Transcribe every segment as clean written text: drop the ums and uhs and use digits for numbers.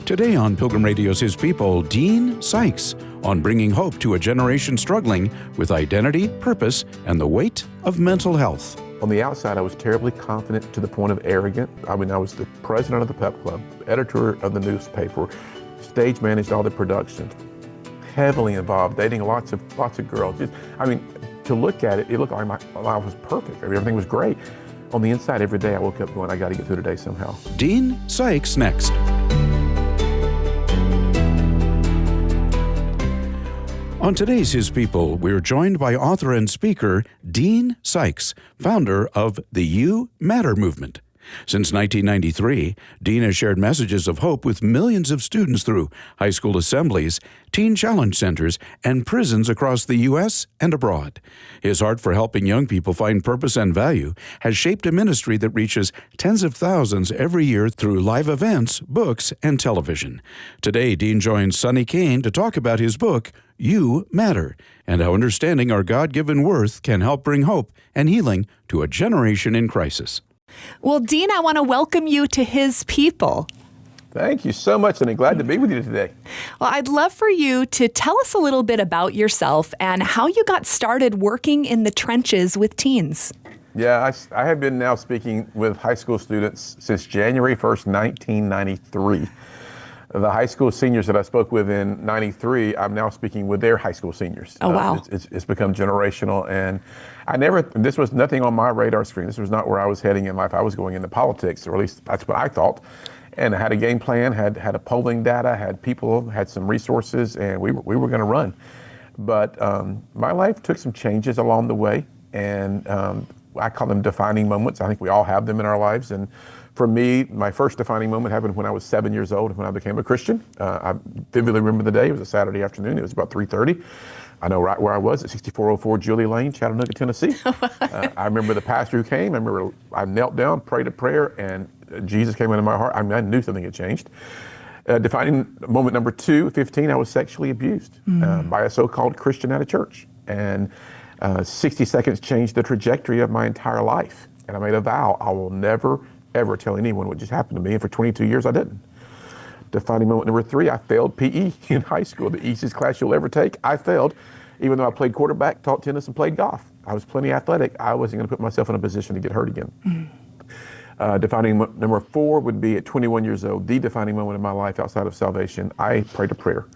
Today on Pilgrim Radio's His People, Dean Sikes on bringing hope to a generation struggling with identity, purpose, and the weight of mental health. On the outside, I was terribly confident to the point of arrogant. I was the president of the pep club, editor of the newspaper, stage managed all the production, heavily involved, dating lots of girls. To look at it, it looked like my life was perfect. Everything was great. On the inside, every day I woke up going, I got to get through today somehow. Dean Sikes next. On today's His People, we're joined by author and speaker Dean Sikes, founder of the You Matter movement. Since 1993, Dean has shared messages of hope with millions of students through high school assemblies, teen challenge centers, and prisons across the U.S. and abroad. His heart for helping young people find purpose and value has shaped a ministry that reaches tens of thousands every year through live events, books, and television. Today, Dean joins Sonny Kane to talk about his book, You Matter, and how understanding our God-given worth can help bring hope and healing to a generation in crisis. Well, Dean, I want to welcome you to His People. Thank you so much, and I'm glad to be with you today. Well, I'd love for you to tell us a little bit about yourself and how you got started working in the trenches with teens. Yeah, I have been now speaking with high school students since January 1st, 1993. The high school seniors that I spoke with in 93, I'm now speaking with their high school seniors. Oh, wow. It's become generational, and this was nothing on my radar screen. This was not where I was heading in life. I was going into politics, or at least that's what I thought. And I had a game plan, had a polling data, had people, had some resources, and we were going to run. But my life took some changes along the way, and I call them defining moments. I think we all have them in our lives. And for me, my first defining moment happened when I was 7 years old, when I became a Christian. I vividly remember the day. It was a Saturday afternoon. It was about 3:30. I know right where I was at 6404 Julie Lane, Chattanooga, Tennessee. I remember the pastor who came. I knelt down, prayed a prayer, and Jesus came into my heart. I knew something had changed. Defining moment number 2, 15, I was sexually abused by a so-called Christian at a church. And 60 seconds changed the trajectory of my entire life. And I made a vow, I will never, ever tell anyone what just happened to me. And for 22 years, I didn't. Defining moment number 3, I failed PE in high school, the easiest class you'll ever take. I failed, even though I played quarterback, taught tennis, and played golf. I was plenty athletic. I wasn't going to put myself in a position to get hurt again. Defining number 4 would be at 21 years old, the defining moment of my life outside of salvation. I prayed a prayer.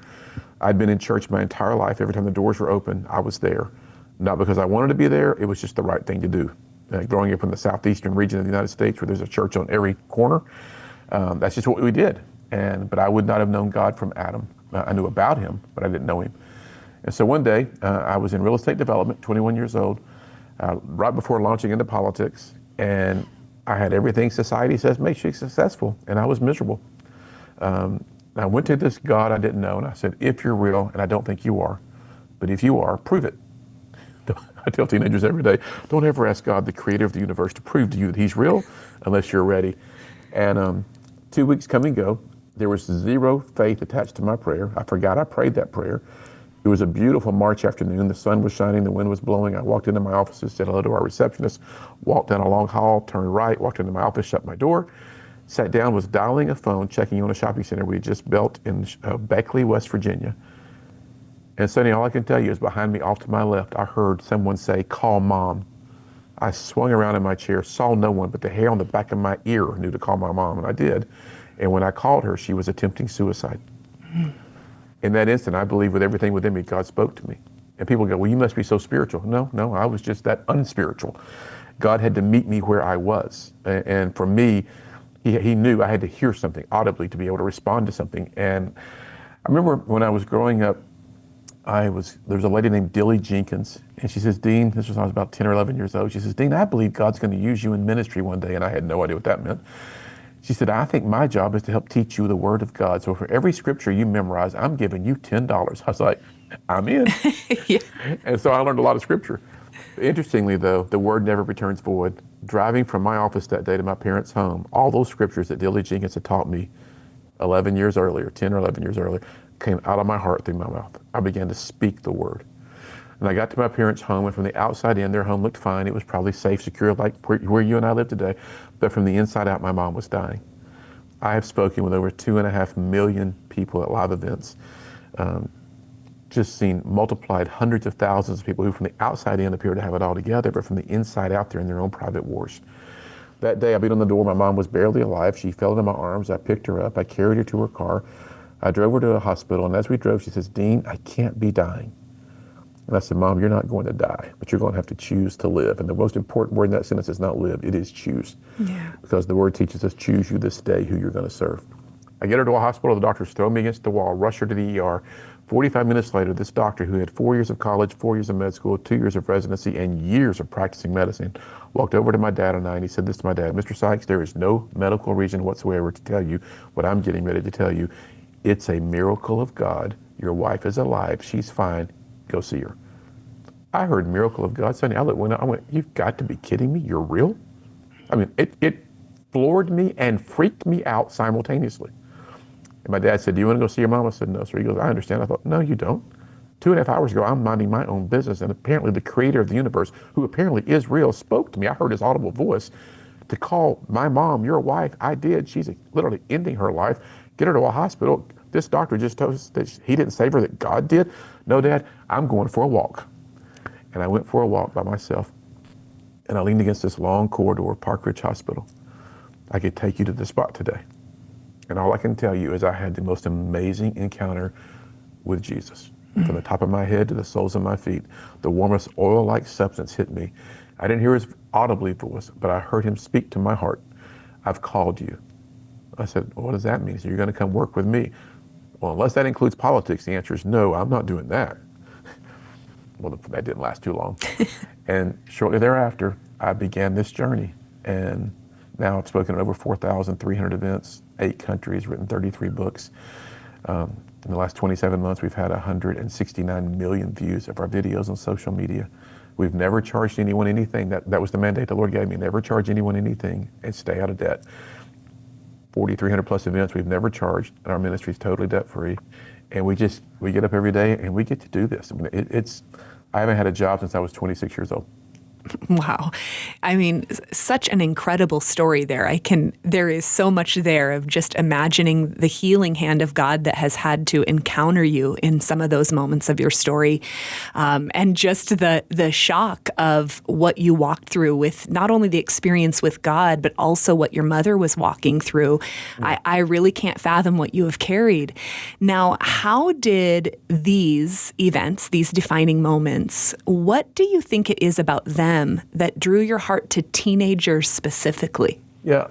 I'd been in church my entire life. Every time the doors were open, I was there. Not because I wanted to be there, it was just the right thing to do. Growing up in the southeastern region of the United States where there's a church on every corner, that's just what we did. But I would not have known God from Adam. I knew about him, but I didn't know him. And so one day, I was in real estate development, 21 years old, right before launching into politics, and I had everything society says makes you successful, and I was miserable. I went to this God I didn't know, and I said, if you're real, and I don't think you are, but if you are, prove it. I tell teenagers every day, don't ever ask God, the creator of the universe, to prove to you that he's real unless you're ready. And 2 weeks come and go. There was zero faith attached to my prayer. I forgot I prayed that prayer. It was a beautiful March afternoon. The sun was shining, the wind was blowing. I walked into my office, said hello to our receptionist, walked down a long hall, turned right, walked into my office, shut my door, sat down, was dialing a phone, checking on a shopping center we had just built in Beckley, West Virginia. And suddenly all I can tell you is behind me off to my left, I heard someone say, call mom. I swung around in my chair, saw no one, but the hair on the back of my ear knew to call my mom, and I did. And when I called her, she was attempting suicide. In that instant, I believe with everything within me, God spoke to me. And people go, well, you must be so spiritual. No, I was just that unspiritual. God had to meet me where I was. And for me, he knew I had to hear something audibly to be able to respond to something. And I remember when I was growing up, there was a lady named Dilly Jenkins, and she says, Dean, this was when I was about 10 or 11 years old. She says, Dean, I believe God's going to use you in ministry one day. And I had no idea what that meant. She said, I think my job is to help teach you the Word of God. So for every scripture you memorize, I'm giving you $10. I was like, I'm in. Yeah. And so I learned a lot of scripture. Interestingly, though, the Word never returns void. Driving from my office that day to my parents' home, all those scriptures that Dilly Jenkins had taught me 11 years earlier, 10 or 11 years earlier, came out of my heart through my mouth. I began to speak the Word. And I got to my parents' home, and from the outside in, their home looked fine. It was probably safe, secure, like where you and I live today. But from the inside out, my mom was dying. I have spoken with over 2.5 million people at live events. Just seen multiplied hundreds of thousands of people who from the outside in appear to have it all together, but from the inside out there in their own private wars. That day I beat on the door, my mom was barely alive. She fell into my arms. I picked her up. I carried her to her car. I drove her to a hospital, and as we drove, she says, "Dean, I can't be dying." And I said, "Mom, you're not going to die, but you're going to have to choose to live." And the most important word in that sentence is not live, it is choose. Yeah. Because the word teaches us, choose you this day who you're going to serve. I get her to a hospital, the doctors throw me against the wall, rush her to the ER. 45 minutes later, this doctor who had 4 years of college, 4 years of med school, 2 years of residency, and years of practicing medicine, walked over to my dad and I, and he said this to my dad, "Mr. Sikes, there is no medical reason whatsoever to tell you what I'm getting ready to tell you. It's a miracle of God. Your wife is alive. She's fine. Go see her." I heard miracle of God. Suddenly I went, "You've got to be kidding me. You're real?" I mean, it floored me and freaked me out simultaneously. And my dad said, "Do you want to go see your mom?" I said, "No, sir." He goes, "I understand." I thought, "No, you don't. 2.5 hours ago, I'm minding my own business, and apparently the creator of the universe, who apparently is real, spoke to me. I heard his audible voice to call my mom, your wife. I did. She's literally ending her life. Get her to a hospital. This doctor just told us that he didn't save her, that God did. No, Dad, I'm going for a walk." And I went for a walk by myself, and I leaned against this long corridor of Park Ridge Hospital. "I could take you to the spot today." And all I can tell you is I had the most amazing encounter with Jesus. From the top of my head to the soles of my feet, the warmest oil-like substance hit me. I didn't hear his audibly voice, but I heard him speak to my heart. "I've called you." I said, "Well, what does that mean?" He said, "You're going to come work with me." Well, unless that includes politics, the answer is no, I'm not doing that. Well, that didn't last too long. And shortly thereafter, I began this journey. And now I've spoken at over 4,300 events, 8 countries, written 33 books. In the last 27 months, we've had 169 million views of our videos on social media. We've never charged anyone anything. That was the mandate the Lord gave me. Never charge anyone anything and stay out of debt. 4,300 plus events we've never charged, and our ministry is totally debt-free. And we get up every day and we get to do this. I mean, I haven't had a job since I was 26 years old. Wow. I mean, such an incredible story there. There is so much there of just imagining the healing hand of God that has had to encounter you in some of those moments of your story. And just the shock of what you walked through with not only the experience with God, but also what your mother was walking through. I really can't fathom what you have carried. Now, how did these events, these defining moments, what do you think it is about them that drew your heart to teenagers specifically? Yeah,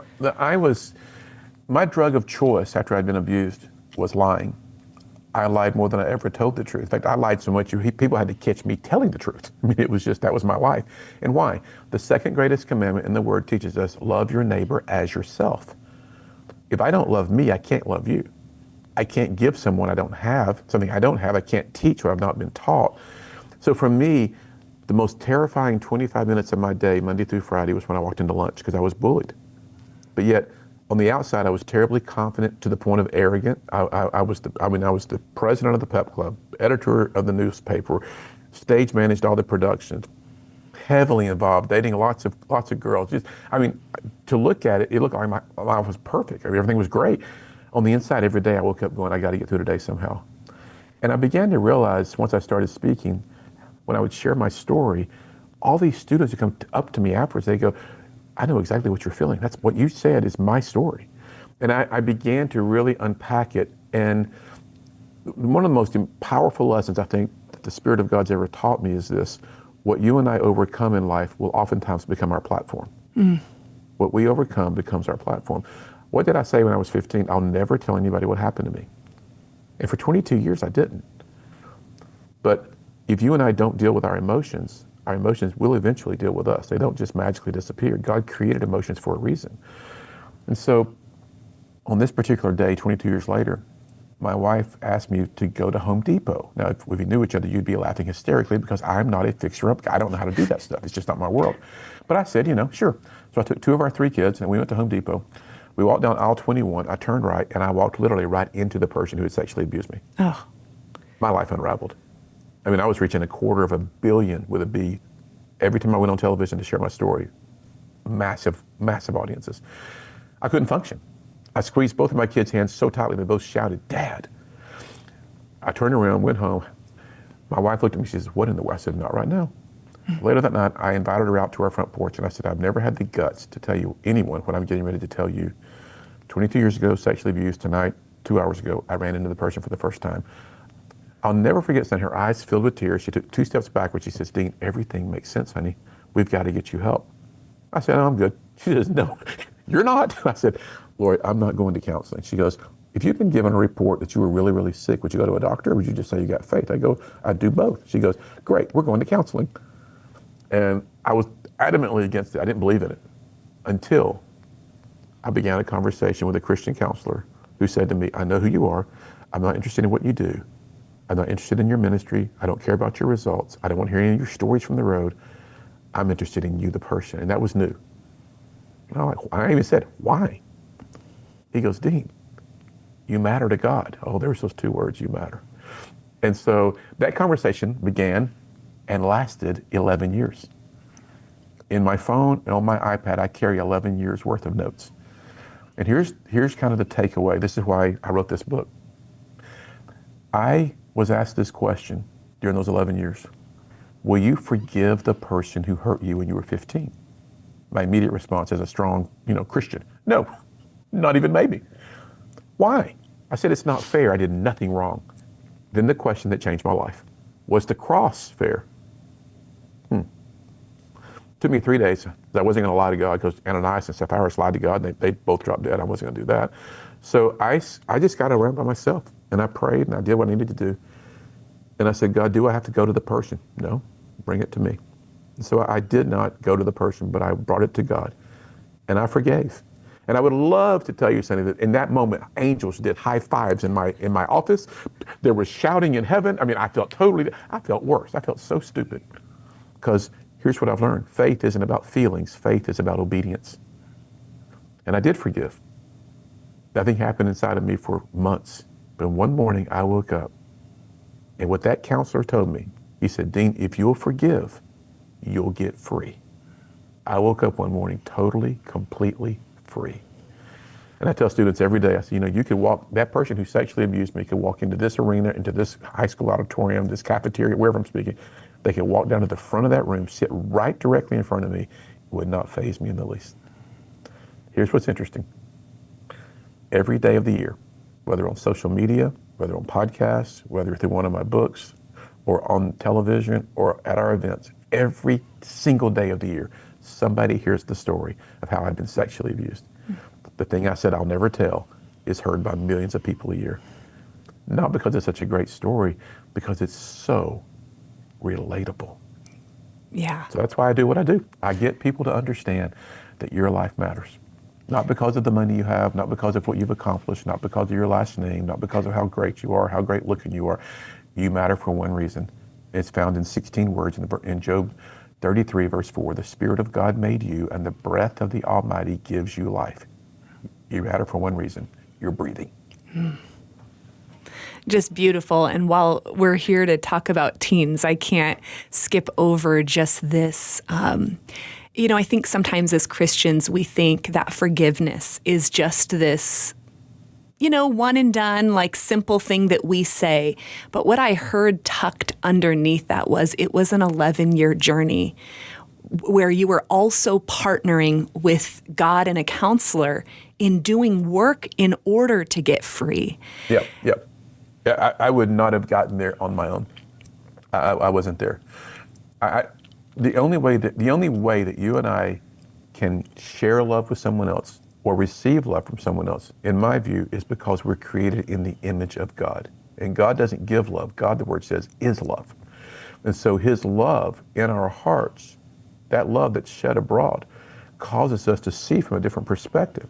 my drug of choice after I'd been abused was lying. I lied more than I ever told the truth. In fact, I lied so much, people had to catch me telling the truth. I mean, that was my life. And why? The second greatest commandment in the Word teaches us, love your neighbor as yourself. If I don't love me, I can't love you. I can't give something I don't have. I can't teach what I've not been taught. So for me, the most terrifying 25 minutes of my day, Monday through Friday, was when I walked into lunch because I was bullied. But yet, on the outside, I was terribly confident to the point of arrogant. I was the president of the pep club, editor of the newspaper, stage managed all the productions, heavily involved, dating lots of girls. To look at it, it looked like my life was perfect. I mean, everything was great. On the inside, every day I woke up going, I got to get through today somehow. And I began to realize once I started speaking, when I would share my story, all these students who come up to me afterwards, they go, "I know exactly what you're feeling. That's what you said is my story." And I began to really unpack it. And one of the most powerful lessons I think that the Spirit of God's ever taught me is this: what you and I overcome in life will oftentimes become our platform. What we overcome becomes our platform. What did I say when I was 15? I'll never tell anybody what happened to me. And for 22 years, I didn't. But if you and I don't deal with our emotions will eventually deal with us. They don't just magically disappear. God created emotions for a reason. And so on this particular day, 22 years later, my wife asked me to go to Home Depot. Now, if we knew each other, you'd be laughing hysterically because I'm not a fixer-up guy. I don't know how to do that stuff. It's just not my world. But I said, sure. So I took 2 of our 3 kids and we went to Home Depot. We walked down aisle 21. I turned right and I walked literally right into the person who had sexually abused me. Oh. My life unraveled. I mean, I was reaching 250 million with a B every time I went on television to share my story. Massive, massive audiences. I couldn't function. I squeezed both of my kids' hands so tightly they both shouted, "Dad." I turned around, went home. My wife looked at me, she says, "What in the world?" I said, "Not right now." Later that night, I invited her out to our front porch and I said, "I've never had the guts to tell you anyone what I'm getting ready to tell you. 22 years ago, sexually abused. Tonight, 2 hours ago, I ran into the person for the first time." I'll never forget seeing her eyes filled with tears. She took 2 steps backward. She says, "Dean, everything makes sense, honey. We've got to get you help." I said, "No, I'm good." She says, "No, you're not." I said, "Lori, I'm not going to counseling." She goes, "If you've been given a report that you were really, really sick, would you go to a doctor or would you just say you got faith?" I go, "I'd do both." She goes, "Great, we're going to counseling." And I was adamantly against it. I didn't believe in it until I began a conversation with a Christian counselor who said to me, "I know who you are. I'm not interested in what you do. I'm not interested in your ministry. I don't care about your results. I don't want to hear any of your stories from the road. I'm interested in you, the person." And that was new. And I even said, "Why?" He goes, "Dean, you matter to God." Oh, there's those 2 words, "you matter." And so that conversation began and lasted 11 years. In my phone and on my iPad, I carry 11 years worth of notes. And here's kind of the takeaway. This is why I wrote this book. I was asked this question during those 11 years. Will you forgive the person who hurt you when you were 15? My immediate response as a strong, Christian, no, not even maybe. Why? I said, it's not fair. I did nothing wrong. Then the question that changed my life, was the cross fair? Took me 3 days. I wasn't going to lie to God because Ananias and Sapphira lied to God and they both dropped dead. I wasn't going to do that. So I just got around by myself and I prayed and I did what I needed to do. And I said, "God, do I have to go to the person?" "No, bring it to me." And so I did not go to the person, but I brought it to God and I forgave. And I would love to tell you something that in that moment, angels did high fives in my office. There was shouting in heaven. I mean, I felt worse. I felt so stupid because here's what I've learned. Faith isn't about feelings. Faith is about obedience. And I did forgive. Nothing happened inside of me for months. But one morning I woke up and what that counselor told me, he said, "Dean, if you'll forgive, you'll get free." I woke up one morning totally, completely free. And I tell students every day, I say, you could walk, that person who sexually abused me could walk into this arena, into this high school auditorium, this cafeteria, wherever I'm speaking. They could walk down to the front of that room, sit right directly in front of me. It would not faze me in the least. Here's what's interesting. Every day of the year, whether on social media, whether on podcasts, whether through one of my books, or on television, or at our events, every single day of the year, somebody hears the story of how I've been sexually abused. The thing I said I'll never tell is heard by millions of people a year. Not because it's such a great story, because it's so relatable. Yeah. So that's why I do what I do. I get people to understand that your life matters. Not because of the money you have, not because of what you've accomplished, not because of your last name, not because of how great you are, how great looking you are. You matter for one reason. It's found in 16 words in Job 33, verse 4. "The Spirit of God made you, and the breath of the Almighty gives you life." You matter for one reason. You're breathing. Just beautiful. And while we're here to talk about teens, I can't skip over just this. I think sometimes as Christians, we think that forgiveness is just this, one and done, like simple thing that we say. But what I heard tucked underneath that was it was an 11-year journey where you were also partnering with God and a counselor in doing work in order to get free. Yep. I would not have gotten there on my own. I wasn't there. The only way that you and I can share love with someone else or receive love from someone else, in my view, is because we're created in the image of God. And God doesn't give love. God, the word says, is love. And so his love in our hearts, that love that's shed abroad, causes us to see from a different perspective.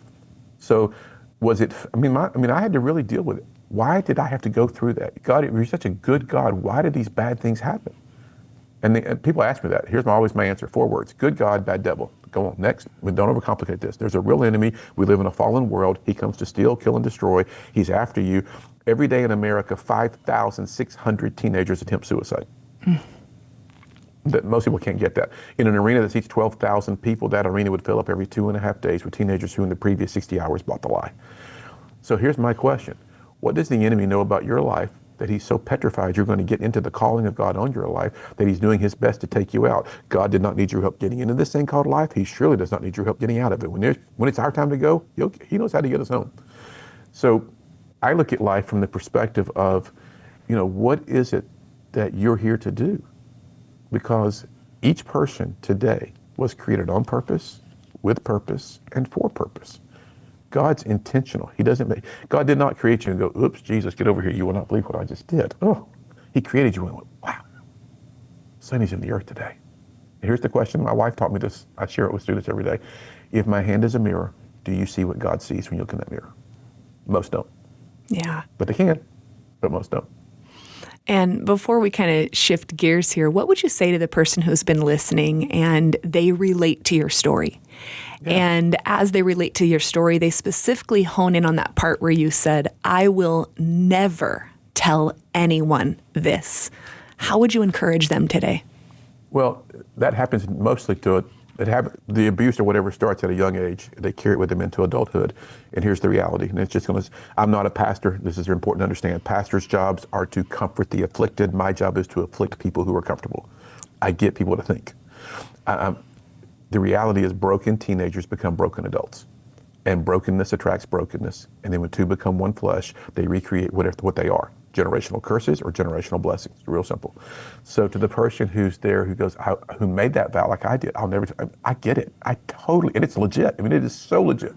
So was it, I had to really deal with it. Why did I have to go through that? God, you're such a good God. Why did these bad things happen? And people ask me that. Here's always my answer, 4 words. Good God, bad devil. Go on, next. Don't overcomplicate this. There's a real enemy. We live in a fallen world. He comes to steal, kill, and destroy. He's after you. Every day in America, 5,600 teenagers attempt suicide. That most people can't get that. In an arena that seats 12,000 people, that arena would fill up every 2.5 days with teenagers who in the previous 60 hours bought the lie. So here's my question. What does the enemy know about your life that he's so petrified you're going to get into the calling of God on your life that he's doing his best to take you out? God did not need your help getting into this thing called life. He surely does not need your help getting out of it. When it's our time to go, he knows how to get us home. So I look at life from the perspective of, what is it that you're here to do? Because each person today was created on purpose, with purpose, and for purpose. God's intentional. God did not create you and go, oops, Jesus, get over here. You will not believe what I just did. Oh, he created you and went, wow, Sonny's in the earth today. And here's the question. My wife taught me this. I share it with students every day. If my hand is a mirror, do you see what God sees when you look in that mirror? Most don't. Yeah. But they can, but most don't. And before we kind of shift gears here, what would you say to the person who's been listening and they relate to your story? Yeah. And as they relate to your story, they specifically hone in on that part where you said, I will never tell anyone this. How would you encourage them today? Well, that happens mostly the abuse or whatever starts at a young age. They carry it with them into adulthood. And here's the reality. And it's just I'm not a pastor. This is important to understand. Pastors' jobs are to comfort the afflicted. My job is to afflict people who are comfortable. I get people to think. The reality is broken teenagers become broken adults. And brokenness attracts brokenness. And then when two become one flesh, they recreate what they are. Generational curses or generational blessings. It's real simple. So to the person who's there, who made that vow like I did, I get it. I totally, and it's legit. I mean, it is so legit.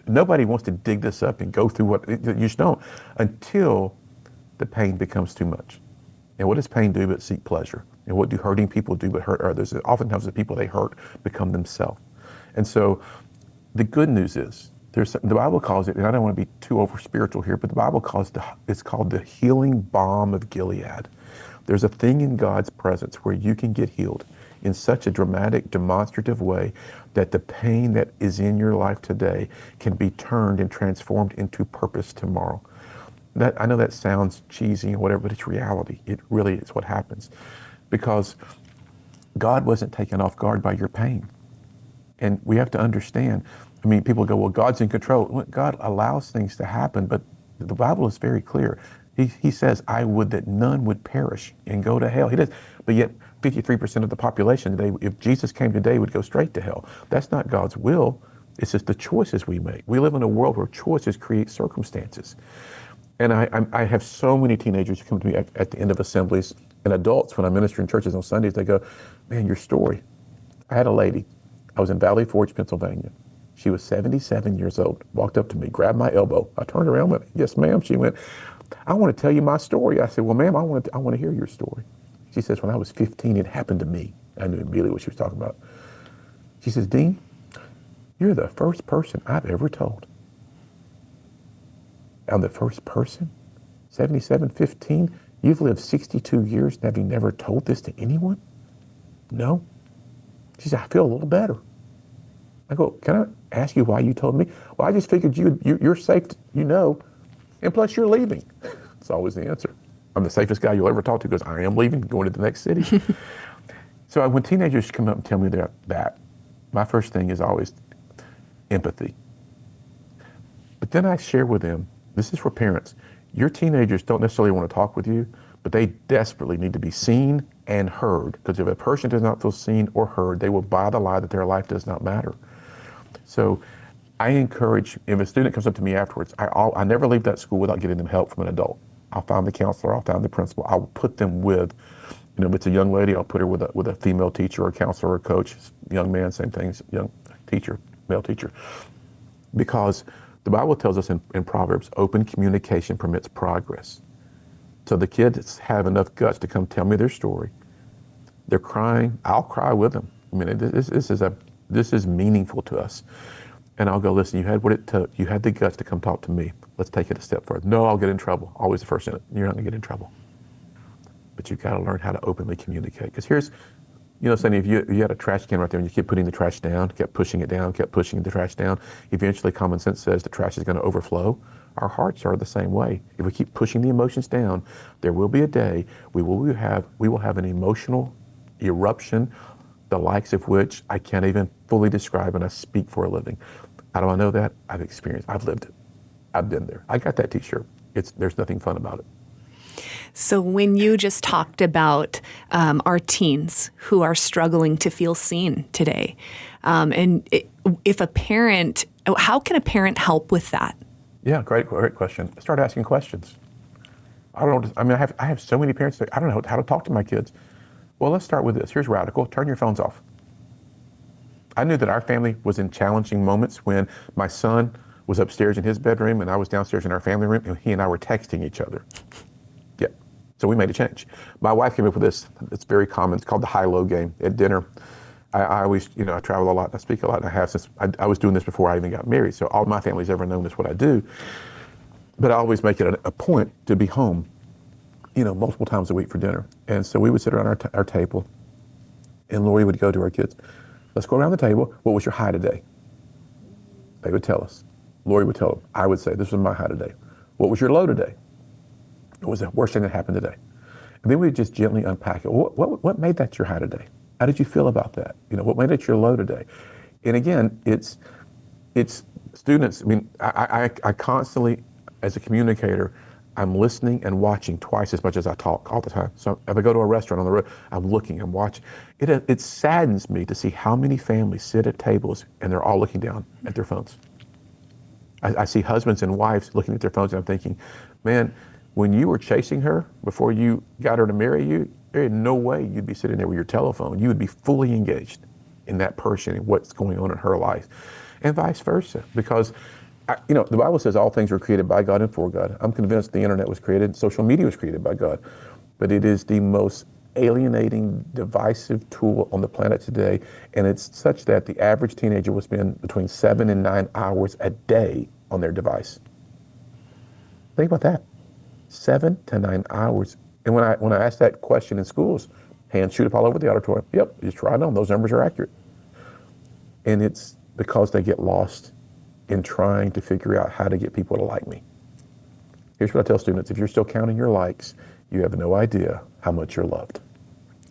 Nobody wants to dig this up and go through you just don't, until the pain becomes too much. And what does pain do but seek pleasure? And what do hurting people do but hurt others? Oftentimes the people they hurt become themselves. And so the good news is, the Bible calls it, and I don't want to be too over spiritual here, but the Bible calls it's called the healing balm of Gilead. There's a thing in God's presence where you can get healed in such a dramatic, demonstrative way that the pain that is in your life today can be turned and transformed into purpose tomorrow. I know that sounds cheesy and whatever, but it's reality. It really is what happens. Because God wasn't taken off guard by your pain. And we have to understand, people go, well, God's in control. Well, God allows things to happen, but the Bible is very clear. He says, I would that none would perish and go to hell. He does, but yet 53% of the population today, if Jesus came today, would go straight to hell. That's not God's will. It's just the choices we make. We live in a world where choices create circumstances. And I have so many teenagers who come to me at the end of assemblies, and adults when I minister in churches on Sundays, they go, man, your story. I had a lady. I was in Valley Forge, Pennsylvania. She was 77 years old, walked up to me, grabbed my elbow. I turned around and went, yes, ma'am. She went, I want to tell you my story. I said, well, ma'am, I want to hear your story. She says, when I was 15, it happened to me. I knew immediately what she was talking about. She says, Dean, you're the first person I've ever told. I'm the first person, 77, 15. You've lived 62 years and have you never told this to anyone? No. She said, I feel a little better. I go, can I ask you why you told me? Well, I just figured you're safe, and plus you're leaving. It's always the answer. I'm the safest guy you'll ever talk to because I am leaving, going to the next city. So when teenagers come up and tell me that, my first thing is always empathy. But then I share with them, this is for parents. Your teenagers don't necessarily want to talk with you, but they desperately need to be seen and heard. Because if a person does not feel seen or heard, they will buy the lie that their life does not matter. So I encourage, if a student comes up to me afterwards, I never leave that school without getting them help from an adult. I'll find the counselor, I'll find the principal, I'll put them with, if it's a young lady, I'll put her with a female teacher or a counselor or a coach. Young man, same thing, young teacher, male teacher. Because the Bible tells us in Proverbs, open communication permits progress. So the kids have enough guts to come tell me their story. They're crying, I'll cry with them. This is meaningful to us. And I'll go, listen, you had what it took. You had the guts to come talk to me. Let's take it a step further. No, I'll get in trouble. Always the first sentence. You're not gonna get in trouble. But you've got to learn how to openly communicate. Because here's, Sonny, if you had a trash can right there and you kept putting the trash down, kept pushing it down, kept pushing the trash down, eventually common sense says the trash is gonna overflow. Our hearts are the same way. If we keep pushing the emotions down, there will be a day we will have an emotional eruption, the likes of which I can't even fully describe, and I speak for a living. How do I know that? I've experienced, I've lived it. I've been there. I got that T-shirt. There's nothing fun about it. So when you just talked about our teens who are struggling to feel seen today, if a parent, how can a parent help with that? Yeah, great question. Start asking questions. I don't know. I mean, I have so many parents that I don't know how to talk to my kids. Well, let's start with this. Here's radical. Turn your phones off. I knew that our family was in challenging moments when my son was upstairs in his bedroom and I was downstairs in our family room, and he and I were texting each other. Yeah. So we made a change. My wife came up with this. It's very common. It's called the high-low game at dinner. I always, I travel a lot and I speak a lot, and I have since I was doing this before I even got married. So all my family's ever known is what I do. But I always make it a point to be home, multiple times a week for dinner. And so we would sit around our table, and Lori would go to our kids. Let's go around the table. What was your high today? They would tell us. Lori would tell them. I would say, this was my high today. What was your low today? What was the worst thing that happened today? And then we'd just gently unpack it. What made that your high today? How did you feel about that? What made it your low today? And again, it's students. I mean, I constantly, as a communicator, I'm listening and watching twice as much as I talk all the time. So if I go to a restaurant on the road, I'm looking, I'm watching. It saddens me to see how many families sit at tables and they're all looking down at their phones. I see husbands and wives looking at their phones, and I'm thinking, man, when you were chasing her before you got her to marry you, there is no way you'd be sitting there with your telephone. You would be fully engaged in that person and what's going on in her life, and vice versa. Because, the Bible says all things were created by God and for God. I'm convinced the internet was created, social media was created by God, but it is the most alienating, divisive tool on the planet today, and it's such that the average teenager will spend between 7 and 9 hours a day on their device. Think about that. 7 to 9 hours. And when I ask that question in schools, hands shoot up all over the auditorium. Yep, just right on. Those numbers are accurate. And it's because they get lost in trying to figure out how to get people to like me. Here's what I tell students. If you're still counting your likes, you have no idea how much you're loved.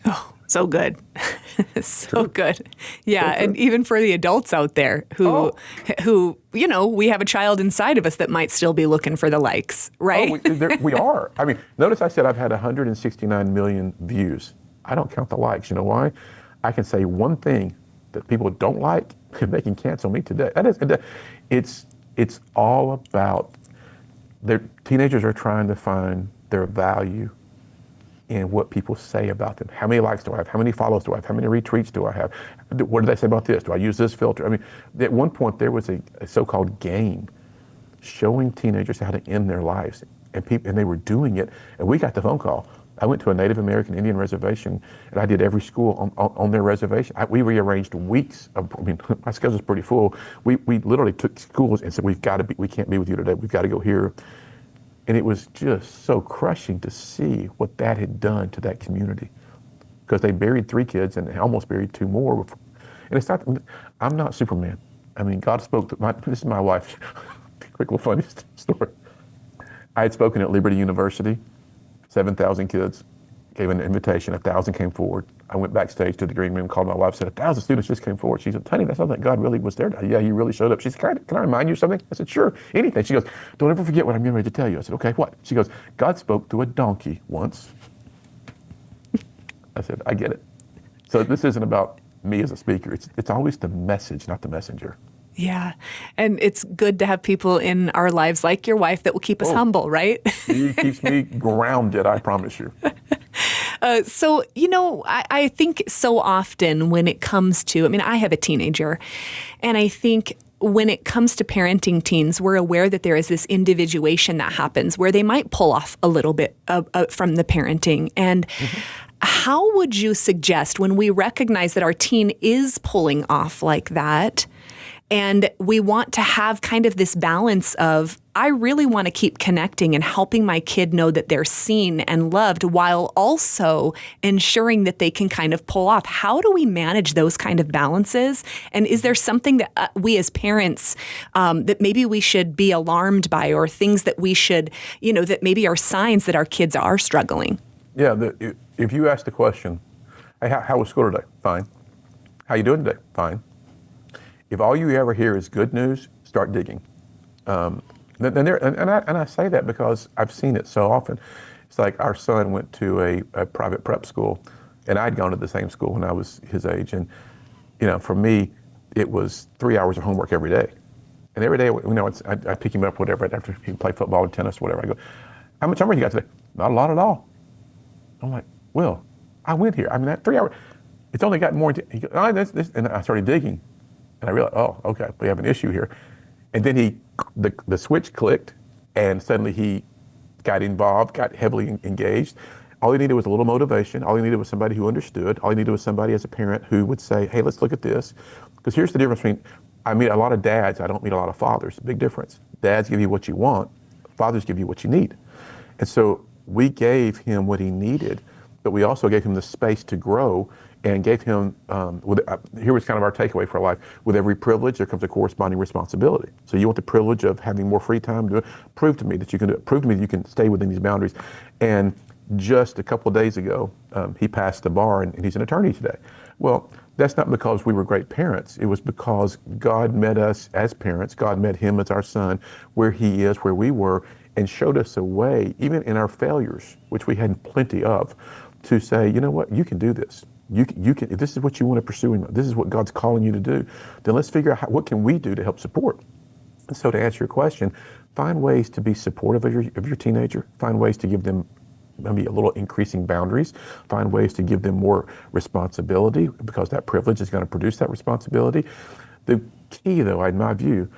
Oh, so good. So good. Yeah. And even for the adults out there who, we have a child inside of us that might still be looking for the likes, right? Oh, we are. I mean, notice I said I've had 169 million views. I don't count the likes. You know why? I can say one thing that people don't like, and they can cancel me today. It's all about teenagers are trying to find their value in what people say about them. How many likes do I have? How many follows do I have? How many retweets do I have? What do they say about this? Do I use this filter? I mean, at one point there was a so-called game showing teenagers how to end their lives, and they were doing it, and we got the phone call. I went to a Native American Indian reservation, and I did every school on their reservation. We rearranged weeks my schedule's pretty full. We literally took schools and said, we can't be with you today. We've got to go here. And it was just so crushing to see what that had done to that community, because they buried 3 kids and almost buried 2 more. And it's not, I'm not Superman. I mean, God spoke this is my wife. Quick little funny story. I had spoken at Liberty University, 7,000 kids, gave an invitation, 1,000 came forward. I went backstage to the green room, called my wife, said, 1,000 students just came forward. She said, honey, that's not that God really was there. Yeah, he really showed up. She said, can I remind you of something? I said, sure, anything. She goes, don't ever forget what I'm getting ready to tell you. I said, okay, what? She goes, God spoke to a donkey once. I said, I get it. So this isn't about me as a speaker. It's always the message, not the messenger. Yeah. And it's good to have people in our lives like your wife that will keep us humble, right? She keeps me grounded, I promise you. So, I think so often when it comes to, I have a teenager, and I think when it comes to parenting teens, we're aware that there is this individuation that happens where they might pull off a little bit from the parenting. And how would you suggest, when we recognize that our teen is pulling off like that, and we want to have kind of this balance of, I really want to keep connecting and helping my kid know that they're seen and loved, while also ensuring that they can kind of pull off. How do we manage those kind of balances? And is there something that we as parents that maybe we should be alarmed by, or things that we should, that maybe are signs that our kids are struggling? Yeah, if you ask the question, hey, how was school today? Fine. How you doing today? Fine. If all you ever hear is good news, start digging. And I say that because I've seen it so often. It's like our son went to a private prep school, and I'd gone to the same school when I was his age. And, for me, it was 3 hours of homework every day. And every day, I pick him up, whatever, after he played football or tennis or whatever. I go, how much homework you got today? Not a lot at all. I'm like, Will, I went here. I mean, that 3 hours, it's only got more. He goes, oh, this. And I started digging. And I realized, oh, okay, we have an issue here. And then the switch clicked, and suddenly he got involved, got heavily engaged. All he needed was a little motivation. All he needed was somebody who understood. All he needed was somebody as a parent who would say, hey, let's look at this. Because here's the difference between, I meet a lot of dads, I don't meet a lot of fathers. Big difference. Dads give you what you want. Fathers give you what you need. And so we gave him what he needed, but we also gave him the space to grow and gave him, here was kind of our takeaway for life. With every privilege, there comes a corresponding responsibility. So you want the privilege of having more free time to do it? Prove to me that you can do it. Prove to me that you can stay within these boundaries. And just a couple of days ago, he passed the bar, and he's an attorney today. Well, that's not because we were great parents. It was because God met us as parents. God met him as our son, where he is, where we were, and showed us a way, even in our failures, which we had plenty of, to say, you know what, you can do this. You can. If this is what you want to pursue, and this is what God's calling you to do, then let's figure out what can we do to help support. And so, to answer your question, find ways to be supportive of your teenager. Find ways to give them maybe a little increasing boundaries. Find ways to give them more responsibility, because that privilege is going to produce that responsibility. The key, though, in my view,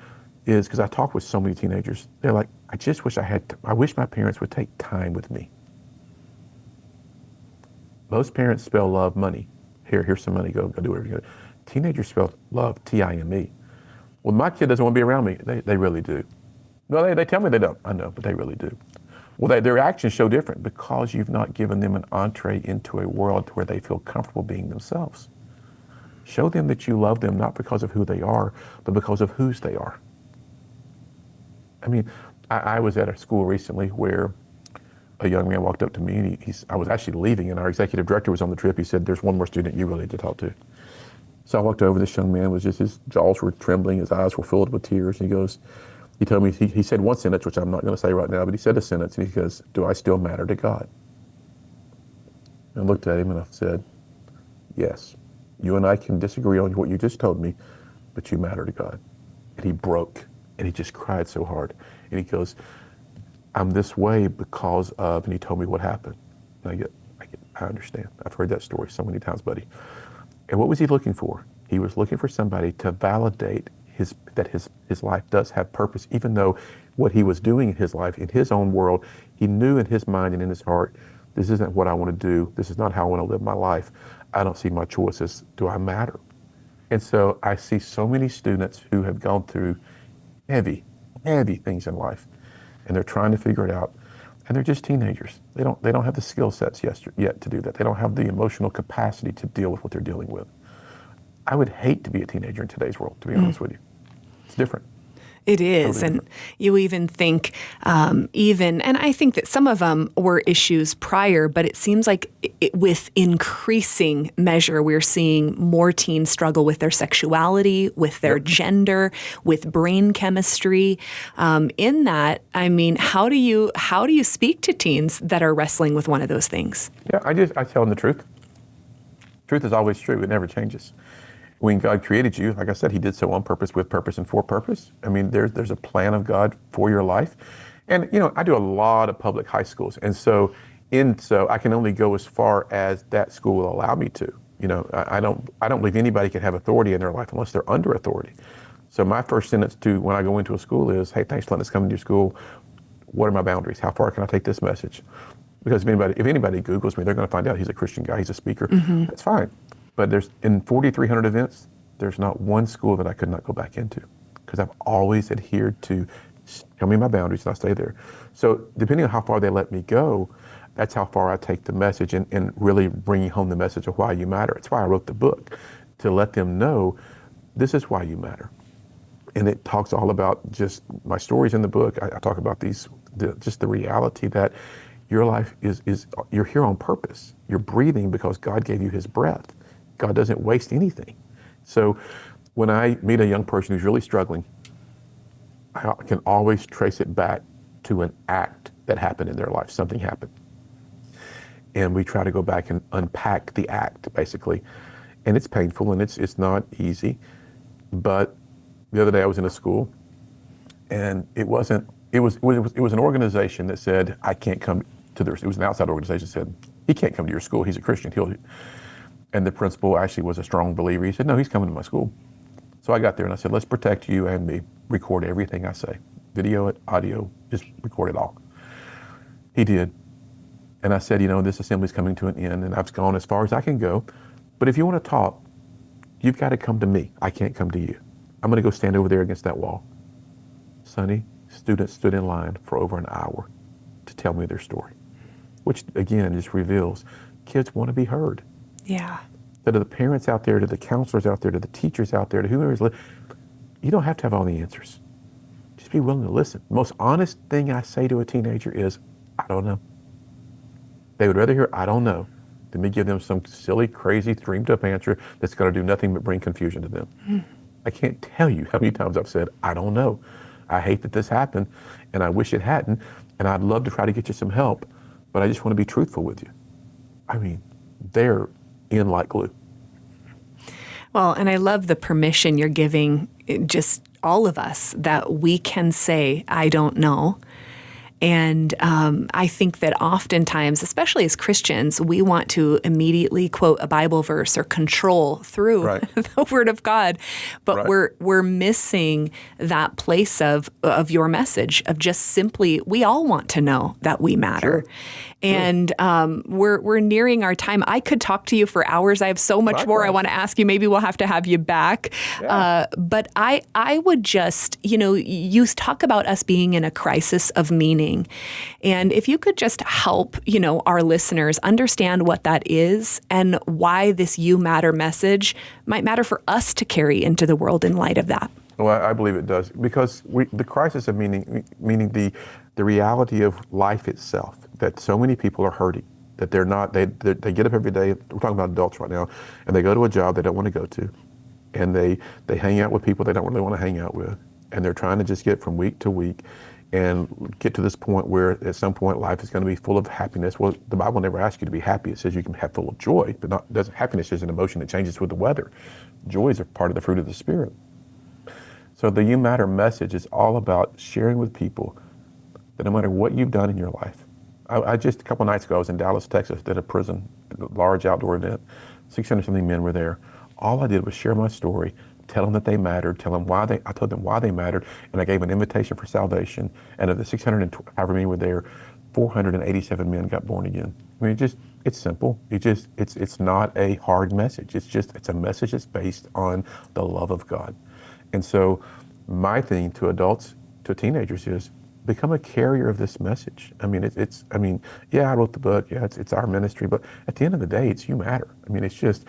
is because I talk with so many teenagers. They're like, I wish my parents would take time with me. Most parents spell love money. Here's some money, go do whatever you got. Teenagers spell love T-I-M-E. Well, my kid doesn't want to be around me. They really do. No, they tell me they don't. I know, but they really do. Well, their actions show different because you've not given them an entree into a world where they feel comfortable being themselves. Show them that you love them not because of who they are, but because of whose they are. I mean, I was at a school recently where a young man walked up to me, and I was actually leaving, and our executive director was on the trip. He said, there's one more student you really need to talk to. So I walked over. This young man was just, his jaws were trembling, his eyes were filled with tears. And he told me, he said one sentence, which I'm not going to say right now, but he said a sentence, and he goes, do I still matter to God? And I looked at him and I said, yes, you and I can disagree on what you just told me, but you matter to God. And he broke, and he just cried so hard. And he goes, I'm this way because of, and he told me what happened. And I understand. I've heard that story so many times, buddy. And what was he looking for? He was looking for somebody to validate that his life does have purpose, even though what he was doing in his life, in his own world, he knew in his mind and in his heart, this isn't what I want to do. This is not how I want to live my life. I don't see my choices. Do I matter? And so I see so many students who have gone through heavy things in life, and they're trying to figure it out, and they're just teenagers. They don't have the skill sets yet to do that. They don't have the emotional capacity to deal with what they're dealing with. I would hate to be a teenager in today's world, to be honest with you. It's different. It is. Totally and different. You even think, and I think that some of them were issues prior, but it seems like with increasing measure, we're seeing more teens struggle with their sexuality, with their gender, with brain chemistry. In that, I mean, how do you speak to teens that are wrestling with one of those things? Yeah, I tell them the truth. Truth is always true. It never changes. When God created you, like I said, he did so on purpose, with purpose, and for purpose. I mean, there's a plan of God for your life. And, I do a lot of public high schools. And so I can only go as far as that school will allow me to. I don't believe anybody can have authority in their life unless they're under authority. So my first sentence when I go into a school is, hey, thanks for letting us come into your school. What are my boundaries? How far can I take this message? Because if anybody Googles me, they're going to find out he's a Christian guy, he's a speaker. Mm-hmm. That's fine. But in 4,300 events, there's not one school that I could not go back into, because I've always adhered to, tell me my boundaries and I stay there. So depending on how far they let me go, that's how far I take the message and really bringing home the message of why you matter. It's why I wrote the book, to let them know this is why you matter. And it talks all about just my stories in the book. I talk about just the reality that your life is you're here on purpose. You're breathing because God gave you his breath. God doesn't waste anything. So when I meet a young person who's really struggling, I can always trace it back to an act that happened in their life. Something happened. And we try to go back and unpack the act, basically. And it's painful and it's not easy. But the other day I was in a school, and it was an organization that said, I can't come to their, it was an outside organization that said, he can't come to your school, he's a Christian. And the principal actually was a strong believer. He said, no, he's coming to my school. So I got there and I said, let's protect you and me. Record everything I say. Video it, audio, just record it all. He did. And I said, this assembly's coming to an end, and I've gone as far as I can go. But if you want to talk, you've got to come to me. I can't come to you. I'm going to go stand over there against that wall. Sonny, students stood in line for over an hour to tell me their story, which again just reveals kids want to be heard. Yeah. So to the parents out there, to the counselors out there, to the teachers out there, to whoever's you don't have to have all the answers. Just be willing to listen. The most honest thing I say to a teenager is, I don't know. They would rather hear, I don't know, than me give them some silly, crazy, dreamed up answer that's going to do nothing but bring confusion to them. I can't tell you how many times I've said, I don't know. I hate that this happened, and I wish it hadn't, and I'd love to try to get you some help, but I just want to be truthful with you. I mean, they're in like glue. Well, and I love the permission you're giving just all of us that we can say, I don't know. And I think that oftentimes, especially as Christians, we want to immediately quote a Bible verse or control through the Word of God, but we're missing that place of your message of just simply, we all want to know that we matter. Sure. And we're nearing our time. I could talk to you for hours. I have so much more I want to ask you. Maybe we'll have to have you back. Yeah. But I would just, you talk about us being in a crisis of meaning. And if you could just help, our listeners understand what that is and why this You Matter message might matter for us to carry into the world in light of that. Well, I believe it does, because the crisis of meaning, meaning the reality of life itself, that so many people are hurting, that they're not, they get up every day, we're talking about adults right now, and they go to a job they don't want to go to, and they hang out with people they don't really want to hang out with, and they're trying to just get from week to week and get to this point where at some point life is going to be full of happiness. Well, the Bible never asks you to be happy. It says you can have full of joy, but happiness is an emotion that changes with the weather. Joy is a part of the fruit of the Spirit. So the You Matter message is all about sharing with people that no matter what you've done in your life. I just a couple nights ago, I was in Dallas, Texas, at a prison, a large outdoor event. 600-something men were there. All I did was share my story, tell them that they mattered, I told them why they mattered, and I gave an invitation for salvation. And of the 600 however many were there, 487 men got born again. I mean, it's simple. It's not a hard message. It's a message that's based on the love of God. And so my thing to adults, to teenagers is become a carrier of this message. I mean, yeah, I wrote the book. Yeah, it's our ministry. But at the end of the day, it's you matter. I mean, it's just,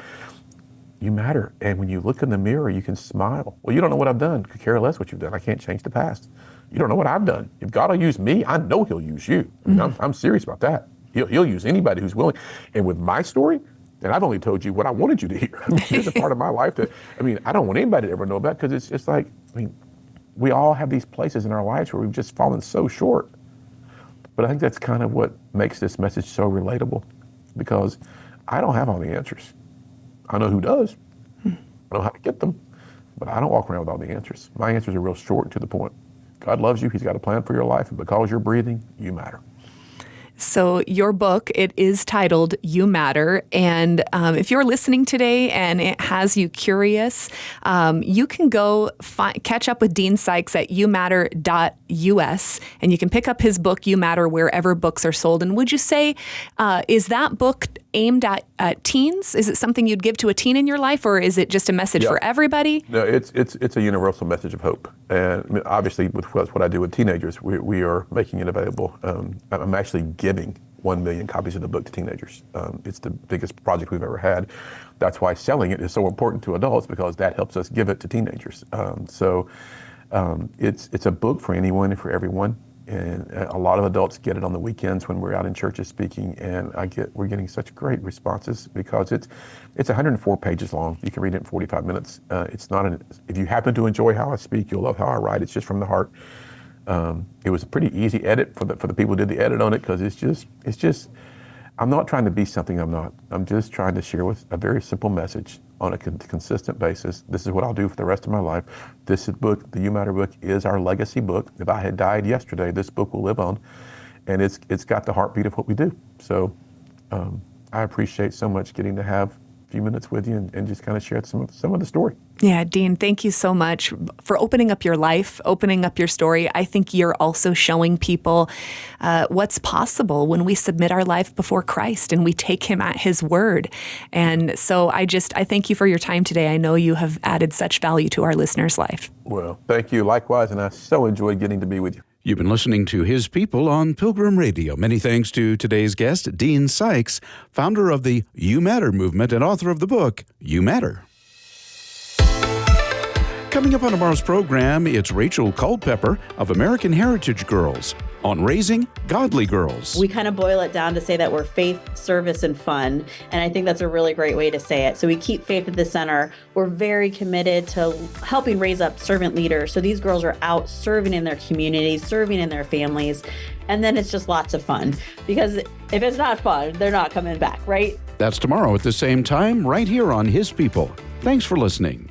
you matter. And when you look in the mirror, you can smile. Well, you don't know what I've done. Could care less what you've done. I can't change the past. You don't know what I've done. If God will use me, I know he'll use you. I mean, I'm serious about that. He'll use anybody who's willing. And with my story, and I've only told you what I wanted you to hear. I mean, there's a part of my life that, I don't want anybody to ever know about, because it's just like, we all have these places in our lives where we've just fallen so short. But I think that's kind of what makes this message so relatable, because I don't have all the answers. I know who does. I know how to get them, but I don't walk around with all the answers. My answers are real short and to the point. God loves you. He's got a plan for your life, and because you're breathing, you matter. So your book, it is titled You Matter. And if you're listening today and it has you curious, you can go catch up with Dean Sikes at youmatter.us, and you can pick up his book, You Matter, wherever books are sold. And would you say, is that book aimed at teens? Is it something you'd give to a teen in your life, or is it just a message for everybody? No, it's a universal message of hope. And obviously with what I do with teenagers, we are making it available. I'm actually giving 1 million copies of the book to teenagers. It's the biggest project we've ever had. That's why selling it is so important to adults, because that helps us give it to teenagers. So it's a book for anyone and for everyone. And a lot of adults get it on the weekends when we're out in churches speaking, and we're getting such great responses because it's 104 pages long. You can read it in 45 minutes. It's not if you happen to enjoy how I speak, you'll love how I write. It's just from the heart. It was a pretty easy edit for the people who did the edit on it, because it's just I'm not trying to be something I'm not. I'm just trying to share with a very simple message on a consistent basis. This is what I'll do for the rest of my life. This book, the You Matter book, is our legacy book. If I had died yesterday, this book will live on, and it's got the heartbeat of what we do. So I appreciate so much getting to have a few minutes with you and just kind of share some of the story. Yeah, Dean, thank you so much for opening up your life, opening up your story. I think you're also showing people what's possible when we submit our life before Christ and we take him at his word. And so I thank you for your time today. I know you have added such value to our listeners' life. Well, thank you. Likewise, and I so enjoyed getting to be with you. You've been listening to His People on Pilgrim Radio. Many thanks to today's guest, Dean Sikes, founder of the You Matter movement and author of the book, You Matter. Coming up on tomorrow's program, it's Rachel Culpepper of American Heritage Girls on raising godly girls. We kind of boil it down to say that we're faith, service, and fun. And I think that's a really great way to say it. So we keep faith at the center. We're very committed to helping raise up servant leaders. So these girls are out serving in their communities, serving in their families. And then it's just lots of fun, because if it's not fun, they're not coming back, right? That's tomorrow at the same time, right here on His People. Thanks for listening.